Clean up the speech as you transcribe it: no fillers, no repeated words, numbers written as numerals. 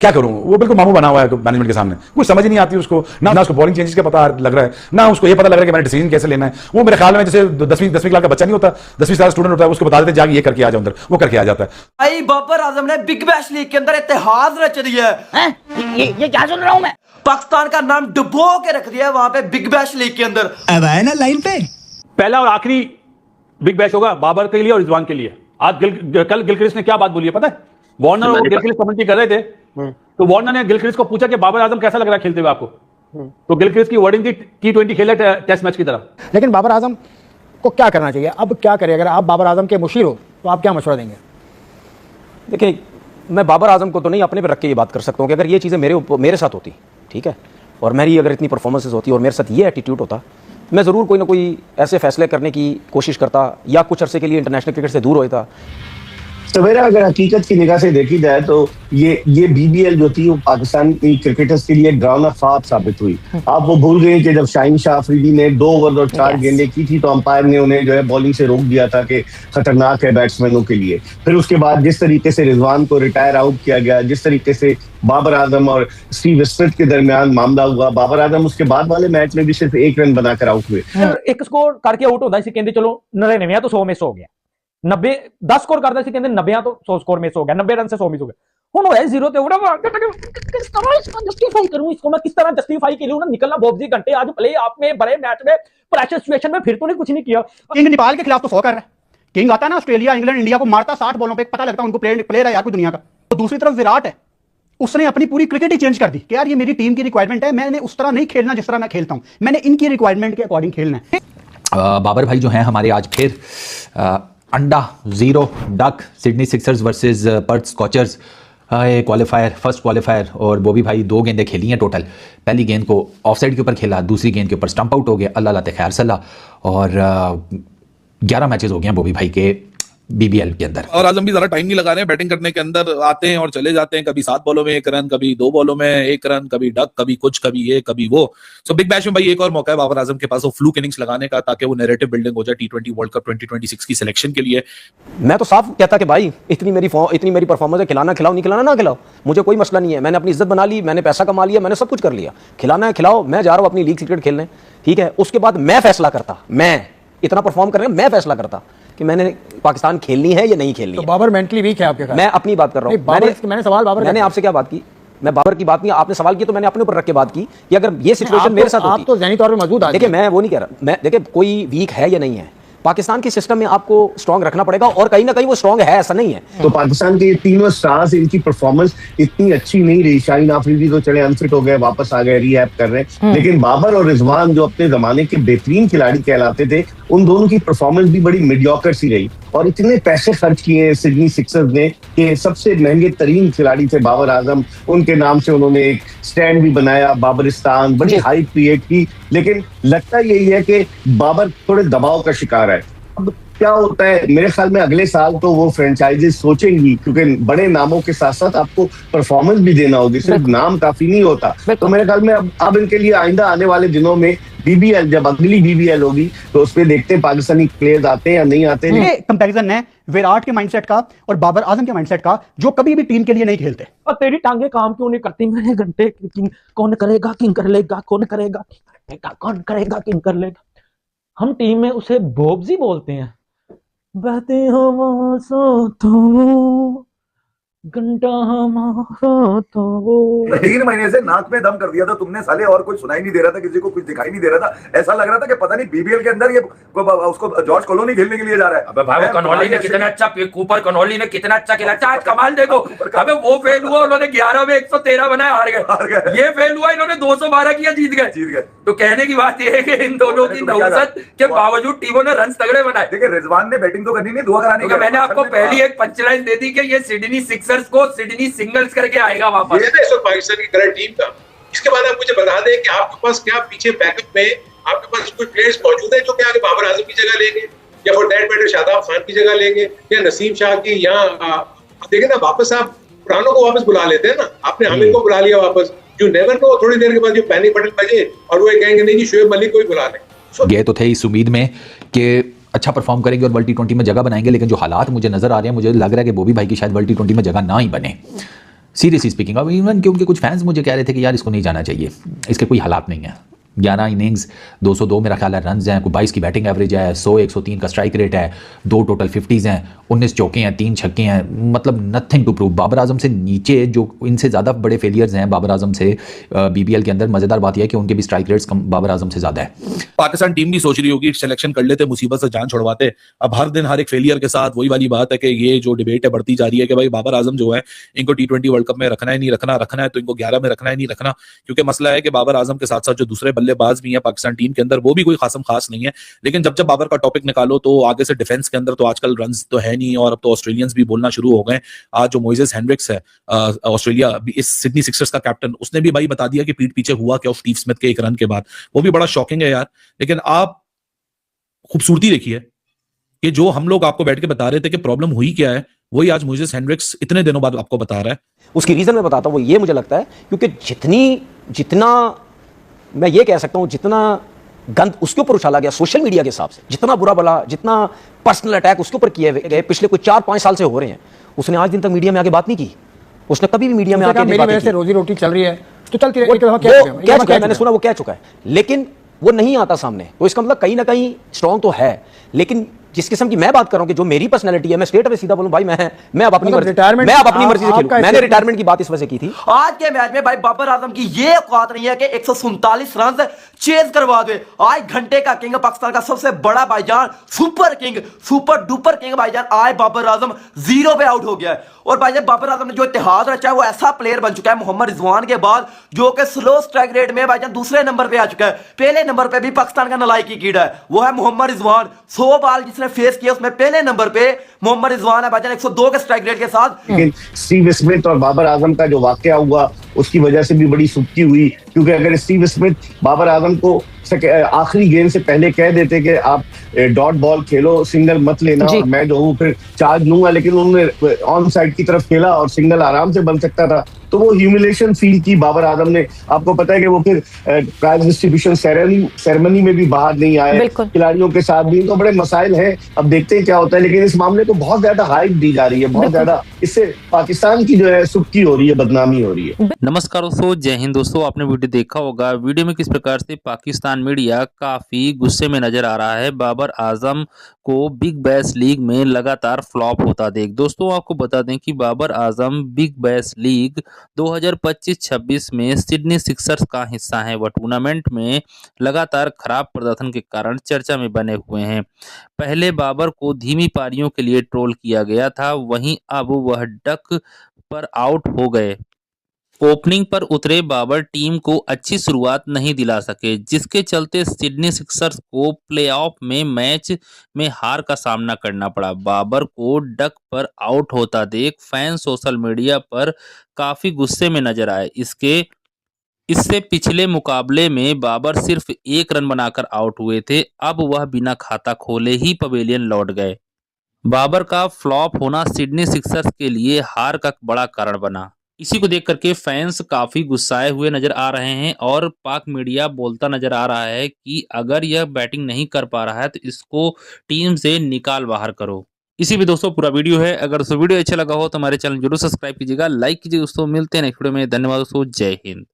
क्या करूं, वो बिल्कुल मामू बना हुआ है मैनेजमेंट के सामने, कुछ समझ ही नहीं आती उसको, ना उसको बॉलिंग चेंजेस का पता लग रहा है, ना उसको ये पता लग रहा है कि मैंने डिसीजन कैसे लेना है। वो मेरे ख्याल में जैसे 10वीं क्लास का बच्चा नहीं होता, 10वीं साल स्टूडेंट होता है, उसको बता देते जाके ये करके आ जाओ अंदर, वो करके आ जाता है। भाई बाबर आजम ने बिग बैश लीग के अंदर इतिहास रच दिया है। ये क्या सुन रहा हूं मैं? पाकिस्तान का नाम डुबो के रख दिया है वहां पे बिग बैश लीग के अंदर। अब आए ना लाइन पे। पहला और आखिरी बिग बैश होगा बाबर के लिए और रिजवान के लिए। आज कल गिलक्रिस्ट ने क्या बात बोली है पता है? वार्नर और गिलक्रिस्ट कमेंट्री कर रहे थे, तो वार्नर ने गिलक्रिस्ट को पूछा कि बाबर आजम कैसा लग रहा है खेलते हुए आपको, तो गिलक्रिस्ट की वर्डिंग थी T20 खेला टेस्ट मैच की तरह। लेकिन बाबर आजम को क्या करना चाहिए, अब क्या करें? अगर आप बाबर आजम के मुशीर हो तो आप क्या मशवरा देंगे? देखिए, मैं बाबर आजम को तो नहीं अपने पे रख के ये बात कर सकता हूँ कि अगर ये चीज़ें मेरे साथ होती, ठीक है, और मेरी अगर इतनी परफॉर्मेंसेस होती और मेरे साथ ये एटीट्यूड होता, मैं ज़रूर कोई ना कोई ऐसे फैसले करने की कोशिश करता या कुछ अरसे के लिए इंटरनेशनल क्रिकेट से दूर होता। सवेरा अगर हकीकत की निगाह से देखी जाए तो ये BBL जो थी वो पाकिस्तान की क्रिकेटर्स के लिए डरावना ख्वाब साबित हुई। आप वो भूल गए कि जब शाहीन शाह अफरीदी ने 2 ओवर और 4 गेंदें की थी तो अंपायर ने उन्हें जो है बॉलिंग से रोक दिया था कि खतरनाक है बैट्समैनों के लिए। फिर उसके बाद जिस तरीके से रिजवान को रिटायर आउट किया गया, जिस तरीके से बाबर आजम और स्टीव स्मिथ के दरमियान मामला हुआ, बाबर आजम उसके बाद वाले मैच में भी सिर्फ 1 रन बनाकर आउट हुए। एक स्कोर करके आउट होता ਸੀ ਕਹਿੰਦੇ ਚਲੋ 99 तो 100 मिस हो गया, 90 10 स्कोर करता ਸੀ ਕਹਿੰਦੇ 90 तो 100 स्कोर मिस हो गया, 90 रन से 100 मिस हो गया। ਹੁਣ ਹੋਇਆ 0 ਤੇ उड़ा किस तरह इसको जस्टिफाई करूं, इसको मैं किस तरह जस्टिफाई के लिए ना निकलना बोब्जी घंटे आज प्ले आप में बड़े मैच में प्रेशर सिचुएशन में फिर तो नहीं कुछ नहीं किया। किंग नेपाल के खिलाफ तो 100 कर रहा है, किंग आता है ना ऑस्ट्रेलिया इंग्लैंड इंडिया को मारता 60 बॉलों पे, पता लगता है उनको प्लेयर है यार कोई दुनिया का। तो दूसरी तरफ विराट है, उसने अपनी पूरी क्रिकेट ही चेंज कर दी कि यार ये मेरी टीम की रिक्वायरमेंट है, मैंने उस तरह नहीं खेलना जिस तरह मैं खेलता हूं, मैंने इनकी रिक्वायरमेंट के अकॉर्डिंग खेलना है। बाबर भाई जो हैं हमारे आज फिर अंडा 0 duck Sydney Sixers versus Perth scorchers qualifier, first qualifier, और बॉबी भाई 2 गेंदें खेली हैं टोटल। पहली गेंद को ऑफसाइड के ऊपर खेला, दूसरी गेंद के ऊपर स्टंप आउट हो गया, अल्लाह लाते खैर सल्लाह। और 11 मैचेस हो गए हैं बॉबी भाई के BBL के अंदर। और आजम भी ज्यादा टाइम नहीं लगा रहे हैं बैटिंग करने के अंदर, आते हैं और चले जाते हैं, कभी 7 बॉलों में 1 रन, कभी 2 बॉलों में 1 रन, कभी डक, कभी कुछ, कभी ये कभी वो। सो बिग बैश में भाई एक और मौका है बाबर आजम के पास वो फ्लूक इनिंग्स लगाने का, ताकि वो नैरेटिव बिल्डिंग हो जाए T20 वर्ल्ड कप 2026 की सिलेक्शन के लिए। मैं तो साफ कहता कि भाई इतनी मेरी परफॉर्मेंस है, खिलाना खिलाओ, नहीं खिलाना ना खिलाओ, मुझे कोई मसला नहीं है, मैंने अपनी इज्जत बना ली, मैंने पैसा कमा लिया, मैंने सब कुछ कर लिया, खिलाना है खिलाओ, मैं जा रहा हूं अपनी लीग क्रिकेट खेलने, ठीक है। उसके बाद मैं फैसला करता, मैं इतना परफॉर्म करने मैं फैसला करता कि मैंने पाकिस्तान खेलनी है या नहीं खेलनी है। तो बाबर मेंटली वीक है आपके ख्याल? मैं अपनी बात कर रहा हूं, मैंने सवाल बाबर, मैंने आपसे क्या बात की, मैं बाबर की बात नहीं, आपने सवाल किया तो मैंने अपने ऊपर रख के बात की कि अगर ये सिचुएशन मेरे साथ होती, आप तो ज़हनी तौर पे मजबूत आदमी। देखिए मैं वो नहीं कह रहा, मैं देखिए कोई वीक है या नहीं है, पाकिस्तान के सिस्टम में आपको स्ट्रांग रखना पड़ेगा, और कहीं ना कहीं वो स्ट्रांग है, ऐसा नहीं है। तो पाकिस्तान के तीनों स्टार्स, इनकी परफॉर्मेंस इतनी अच्छी नहीं रही। शाहीन अफरीदी तो चले अनफिट हो गए, वापस आ गए, रीहैब कर रहे हैं, लेकिन बाबर और रिजवान जो अपने जमाने के बेहतरीन खिलाड़ी कहलाते थे, उन दोनों की परफॉर्मेंस भी बड़ी मीडियोकर सी रही। और इतने पैसे खर्च किए सिडनी सिक्सर्स ने कि सबसे महंगे तरीन खिलाड़ी थे बाबर आजम, उनके नाम से उन्होंने एक स्टैंड भी बनाया, बाबरिस्तान, बड़ी हाइप क्रिएट की। लेकिन लगता यही है कि बाबर थोड़े दबाव का शिकार है। अब क्या होता है, मेरे ख्याल में अगले साल तो वो फ्रेंचाइजेस सोचेंगी, क्योंकि बड़े नामों के साथ साथ आपको परफॉर्मेंस भी देना होगी, सिर्फ नाम काफी नहीं होता। तो मेरे ख्याल में अब इनके लिए आइंदा आने वाले दिनों में BBL, जब अगली BBL होगी तो उसपे देखते हैं पाकिस्तानी प्लेयर्स आते हैं या नहीं आते। ये कंपैरिजन है विराट के माइंडसेट का और बाबर आजम के माइंडसेट का, जो कभी भी टीम के लिए नहीं खेलते। और तेरी टांगे काम क्यों नहीं करती? मैंने घंटे कौन करेगा, किंग कर लेगा, कौन करेगा, कौन करेगा, किंग कर लेगा। हम टीम में उसे बोब्जी बोलते हैं। बहते हवा तो घंटा हमारा तो वो 3 महीने से नाक में दम कर दिया था तुमने साले, और कुछ सुनाई नहीं दे रहा था, किसी को कुछ दिखाई नहीं दे रहा था। ऐसा लग रहा था कि पता नहीं BBL के अंदर ये उसको जॉर्ज कॉलोनी खेलने के लिए जा रहा है। अबे भाई कनौली ने कितना अच्छा, कूपर कनौली ने कितना अच्छा खेला, आज कमाल देखो। अबे वो फेल हुआ, उन्होंने 11 में 113 बनाया, हार गए। ये फेल हुआ, इन्होंने 212 किया, जीत गए। तो कहने की बात ये है कि इन दोनों की नौसत के बावजूद टीमों ने रन तगड़े बनाए। देखिए रिजवान ने बैटिंग तो करनी नहीं, दुआ करानी है। मैंने आपको पहली एक पंचलाइन दे दी कि ये सिडनी सिक्सर्स को सिडनी सिंगल्स करके आएगा वापस। ये ना इस वक्त पाकिस्तान की करंट टीम का। इसके बाद आप मुझे बता दें कि आपके पास क्या पीछे बैकअप में आपके पास कुछ प्लेयर्स मौजूद है जो कि आगे बाबर आजम की जगह लेंगे, या for that matter Shadab Khan की जगह लेंगे, या नसीम शाह की, या देखें ना वापस आप पुरानों को वापस बुला लेते हैं ना। आपने हामिद को बुला लिया वापस, जो नेवर नो थोड़ी देर के बाद जो पैनिक बटन बजे और वो कहेंगे नहीं जी शुएब मलिक को ही बुला लें। गए तो थे इस उम्मीद में कि अच्छा परफॉर्म करेंगे और वर्ल्ड T20 में जगह बनाएंगे, लेकिन जो हालात मुझे नजर आ रहे हैं, मुझे लग रहा है कि बॉबी भाई की शायद वर्ल्ड T20 में जगह ना ही बने। Seriously speaking. अब इवन क्योंकि कुछ फैंस मुझे कह रहे थे कि यार इसको नहीं जाना चाहिए, इसके कोई हालात नहीं है। 11 इनिंग्स 202 मेरा ख्याल है रन हैं, कोई 22 की बैटिंग एवरेज है, 103 का स्ट्राइक रेट है, 2 टोटल 50s हैं, 19 चौके हैं, 3 छक्के हैं, मतलब nothing to prove. Babar Azam से नीचे जो इनसे ज़्यादा बड़े फेलियर्स हैं बाबर आजम से BBL के अंदर। मज़ेदार बात यह है कि उनके भी स्ट्राइक रेट्स बाबर आजम से ज़्यादा है। पाकिस्तान टीम भी सोच रही होगी सिलेक्शन कर लेते, मुसीबत से जान छुड़वाते। अब हर दिन हर एक फेलियर के साथ वही वाली बात है कि ये जो डिबेट है बढ़ती जा रही है कि भाई बाबर आजम जो है इनको T20 वर्ल्ड कप में रखना है नहीं रखना, रखना है तो इनको 11 में रखना है नहीं रखना। क्योंकि मसला है कि बाबर आजम के साथ साथ जो दूसरे बल्लेबाज भी हैं पाकिस्तान टीम के अंदर वो भी कोई खासम खास नहीं है। लेकिन जब जब बाबर का टॉपिक निकालो तो आगे से डिफेंस के अंदर तो आजकल रन्स तो है नहीं, और अब तो ऑस्ट्रेलियंस भी बोलना शुरू हो गए। आज जो मोइसेस हेनरिक्स है ऑस्ट्रेलिया इस सिडनी सिक्सर्स का कैप्टन, उसने भी भाई बता दिया कि पीठ पीछे हुआ क्या स्टीव स्मिथ के एक रन के बाद। वो भी बड़ा शॉकिंग है यार। लेकिन आप खूबसूरती देखिए कि जो हम लोग आपको बैठ के बता रहे थे कि प्रॉब्लम हुई क्या है, वही आज मोइसेस हेनरिक्स इतने दिनों बाद आपको बता रहा है। उसकी रीजन मैं बताता हूं, वो ये मुझे लगता है क्योंकि जितना मैं ये कह सकता हूं जितना गंद उसके ऊपर उछाला गया सोशल मीडिया के हिसाब से, जितना बुरा भला, जितना पर्सनल अटैक उसके ऊपर किए गए पिछले कोई 4-5 साल से हो रहे हैं, उसने आज दिन तक मीडिया में आके बात नहीं की। उसने कभी भी मीडिया में आके मेरी वजह से रोजी रोटी चल रही है तो चलती रहे। मैंने सुना वो कह चुका है, लेकिन वो नहीं आता सामने। तो इसका मतलब कहीं ना कहीं स्ट्रॉन्ग तो है, लेकिन जिस किस्म की मैं बात कर रहा हूं कि जो मेरी पर्सनैलिटी है, मैं स्ट्रेट अवे सीधा बोलूं भाई मैं अब अपनी मर्जी से खेलूं। मैंने रिटायरमेंट की बात इस वजह से की थी। आज के मैच में भाई बाबर आजम की ये औकात नहीं है कि 147 रन चेज करवा दे। आज घंटे का किंग, पाकिस्तान का सबसे बड़ा भाईजान, super king, super duper king भाईजान, आज बाबर आजम 0 पे आउट हो गया है। और भाईजान बाबर आजम ने जो इतिहास रचा है वो ऐसा प्लेयर बन चुका है मोहम्मद रिजवान के बाद, जो कि स्लो स्ट्राइक रेट में भाईजान दूसरे नंबर पे आ चुका है। पहले नंबर पे भी पाकिस्तान का नलायकी कीड़ा है, वो है मोहम्मद रिजवान। 100 बॉल जिसने फेस किया उसमें पहले नंबर पे मोहम्मद रिजवान है भाईजान, 102 के स्ट्राइक रेट के साथ। लेकिन स्टीव स्मिथ और बाबर आजम का जो वाकया हुआ उसकी वजह से भी बड़ी सुक्की हुई, क्योंकि अगर स्टीव स्मिथ बाबर आजम को आखिरी गेंद से पहले कह देते कि आप डॉट बॉल खेलो, सिंगल मत लेना, और मैं जो हूँ फिर चार्ज लूंगा, लेकिन उन्होंने ऑन साइड की तरफ खेला और सिंगल आराम से बन सकता था। तो वो ह्यूमिलेशन फील की बाबर आजम ने। आपको पता है कि वो फिर प्राइज डिस्ट्रीब्यूशन सेरेमनी में भी बाहर नहीं आए, खिलाड़ियों के साथ भी। तो बड़े मसाइल हैं, अब देखते हैं क्या होता है। लेकिन इस मामले को बहुत ज्यादा हाइप दी जा रही है, बहुत ज्यादा, इससे पाकिस्तान की जो है सुक्की हो रही है, बदनामी हो रही है। नमस्कार दोस्तों, जय हिंद दोस्तों। आपने वीडियो देखा होगा, वीडियो में किस प्रकार से पाकिस्तान मीडिया काफी गुस्से में नजर आ रहा है बाबर आजम को बिग बैश लीग में लगातार फ्लॉप होता देख। दोस्तों आपको बता दें कि Babar Azam big bash league 2025-26 में सिडनी सिक्सर्स का हिस्सा है। वह टूर्नामेंट में लगातार खराब प्रदर्शन के कारण चर्चा में बने हुए हैं। पहले बाबर को धीमी पारियों के लिए ट्रोल किया गया था, वहीं अब वह डक पर आउट हो गए। ओपनिंग पर उतरे बाबर टीम को अच्छी शुरुआत नहीं दिला सके, जिसके चलते सिडनी सिक्सर्स को प्लेऑफ में मैच में हार का सामना करना पड़ा। बाबर को डक पर आउट होता देख फैन सोशल मीडिया पर काफी गुस्से में नजर आए। इससे पिछले मुकाबले में बाबर सिर्फ 1 रन बनाकर आउट हुए थे, अब वह बिना खाता खोले ही पवेलियन लौट गए। बाबर का फ्लॉप होना सिडनी सिक्सर्स के लिए हार का बड़ा कारण बना। इसी को देख करके फैंस काफी गुस्साए हुए नजर आ रहे हैं और पाक मीडिया बोलता नजर आ रहा है कि अगर यह बैटिंग नहीं कर पा रहा है तो इसको टीम से निकाल बाहर करो। इसी भी दोस्तों पूरा वीडियो है। अगर दोस्तों वीडियो अच्छा लगा हो तो हमारे चैनल जरूर सब्सक्राइब कीजिएगा, लाइक कीजिए दोस्तों। मिलते हैं नेक्स्ट वीडियो में। धन्यवाद दोस्तों, जय हिंद।